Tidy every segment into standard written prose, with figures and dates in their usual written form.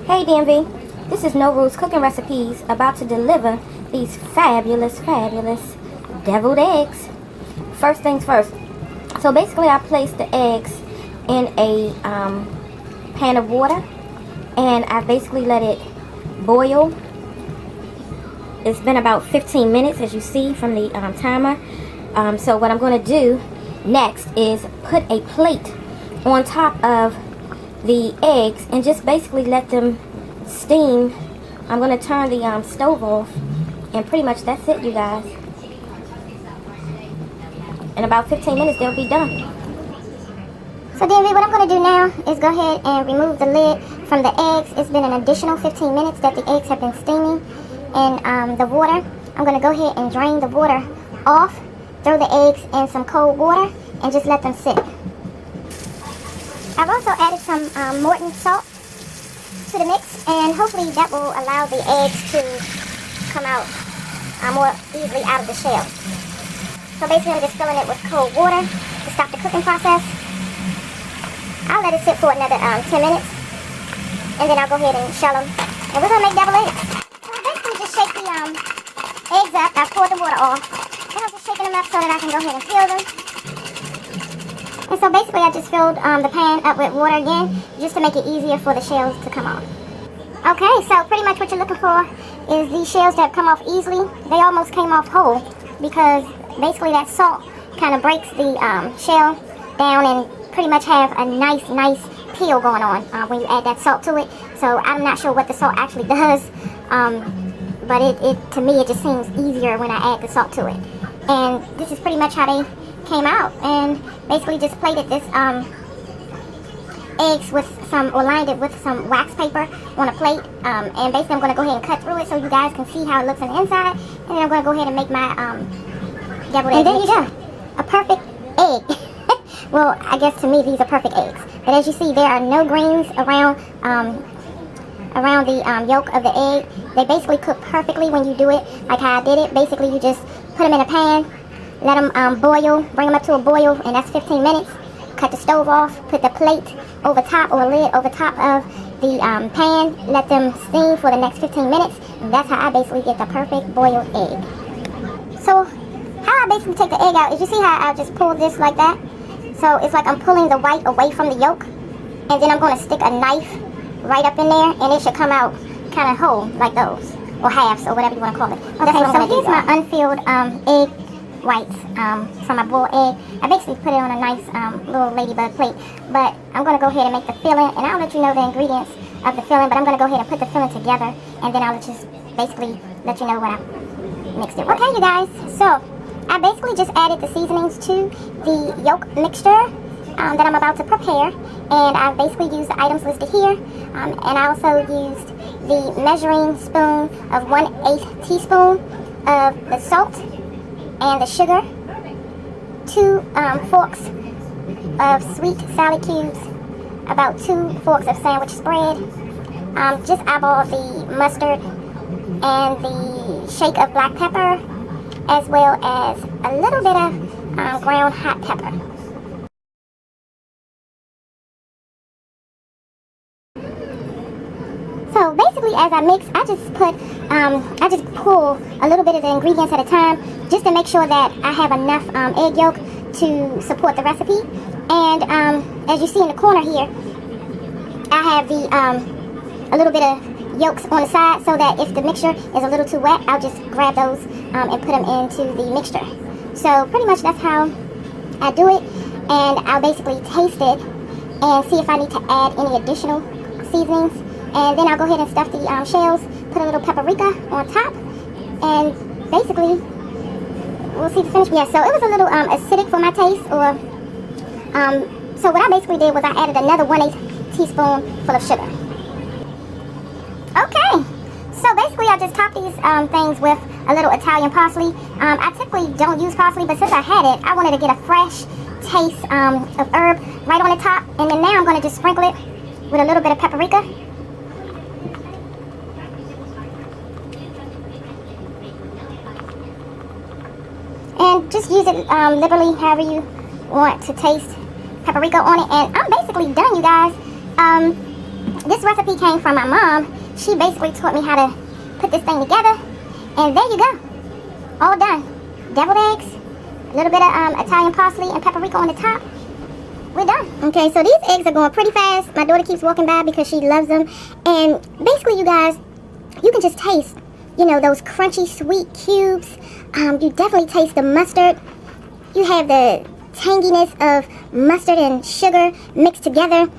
Hey DMV, this is No Rules Cooking Recipes, about to deliver these fabulous deviled eggs. First things first. So basically I placed the eggs in a pan of water and I basically let it boil. It's been about 15 minutes as you see from the timer. So what I'm going to do next is put a plate on top of the eggs and just basically let them steam. I'm going to turn the stove off and pretty much that's it, you guys. In about 15 minutes they'll be done. So DMV, what I'm going to do now is go ahead and remove the lid from the eggs. It's been an additional 15 minutes that the eggs have been steaming in the water. I'm going to go ahead and drain the water off, throw the eggs in some cold water, and just let them sit. I've also added some Morton salt to the mix, and hopefully that will allow the eggs to come out more easily out of the shell. So basically I'm just filling it with cold water to stop the cooking process. I'll let it sit for another 10 minutes, and then I'll go ahead and shell them. And we're going to make deviled eggs. So I basically just shake the eggs up. I poured the water off, and I'm just shaking them up so that I can go ahead and peel them. And so basically I just filled the pan up with water again, just to make it easier for the shells to come off. Okay, so pretty much what you're looking for is these shells that come off easily. They almost came off whole because basically that salt kind of breaks the shell down and pretty much have a nice peel going on when you add that salt to it. So I'm not sure what the salt actually does, but it to me it just seems easier when I add the salt to it. And this is pretty much how they came out, and basically just plated this eggs with some, or lined it with some wax paper on a plate, and basically I'm going to go ahead and cut through it so you guys can see how it looks on the inside, and then I'm going to go ahead and make my deviled egg. And there you go, a perfect egg. Well, I guess to me these are perfect eggs, but as you see there are no grains around the yolk of the egg. They basically cook perfectly when you do it like how I did it. Basically you just put them in a pan, let them boil, bring them up to a boil, and that's 15 minutes. Cut the stove off, put the plate over top, or lid over top of the pan, let them steam for the next 15 minutes, and that's how I basically get the perfect boiled egg. So how I basically take the egg out is, you see how I just pull this like that? So it's like I'm pulling the white away from the yolk, and then I'm going to stick a knife right up in there, and it should come out kind of whole, like those, or halves, or whatever you want to call it. Okay, so here's my unfilled egg whites from my boiled egg. I basically put it on a nice little ladybug plate, but I'm going to go ahead and make the filling, and I'll let you know the ingredients of the filling, but I'm going to go ahead and put the filling together, and then I'll just basically let you know when I mixed it with. Okay, you guys, so I basically just added the seasonings to the yolk mixture that I'm about to prepare, and I basically used the items listed here, and I also used the measuring spoon of 1/8 teaspoon of the salt and the sugar, 2 forks of sweet salad cubes, about 2 forks of sandwich spread, just eyeball the mustard and the shake of black pepper, as well as a little bit of ground hot pepper. So basically as I mix, I just pull a little bit of the ingredients at a time, just to make sure that I have enough egg yolk to support the recipe. And as you see in the corner here, I have the a little bit of yolks on the side, so that if the mixture is a little too wet, I'll just grab those and put them into the mixture. So pretty much that's how I do it, and I'll basically taste it and see if I need to add any additional seasonings. And then I'll go ahead and stuff the shells, put a little paprika on top, and basically we'll see the finish. Yeah, so it was a little acidic for my taste, or so what I basically did was I added another 1/8 teaspoon full of sugar. Okay, so basically I just topped these things with a little Italian parsley. I typically don't use parsley, but since I had it, I wanted to get a fresh taste of herb right on the top. And then now I'm going to just sprinkle it with a little bit of paprika. And just use it liberally, however you want to taste paprika on it. And I'm basically done, you guys. this recipe came from my mom. She basically taught me how to put this thing together. And there you go. All done. Deviled eggs, a little bit of Italian parsley and paprika on the top. We're done. Okay, so these eggs are going pretty fast. My daughter keeps walking by because she loves them. And basically, you guys, you can just taste, you know, those crunchy, sweet cubes. You definitely taste the mustard. You have the tanginess of mustard and sugar mixed together.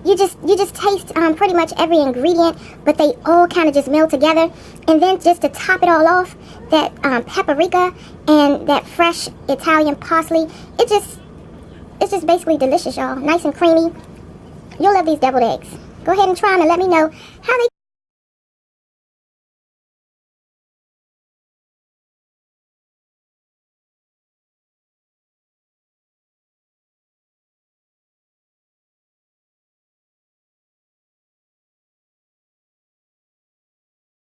You just taste pretty much every ingredient, but they all kind of just meld together. And then just to top it all off, that paprika and that fresh Italian parsley, it's just basically delicious, y'all. Nice and creamy. You'll love these deviled eggs. Go ahead and try them and let me know how they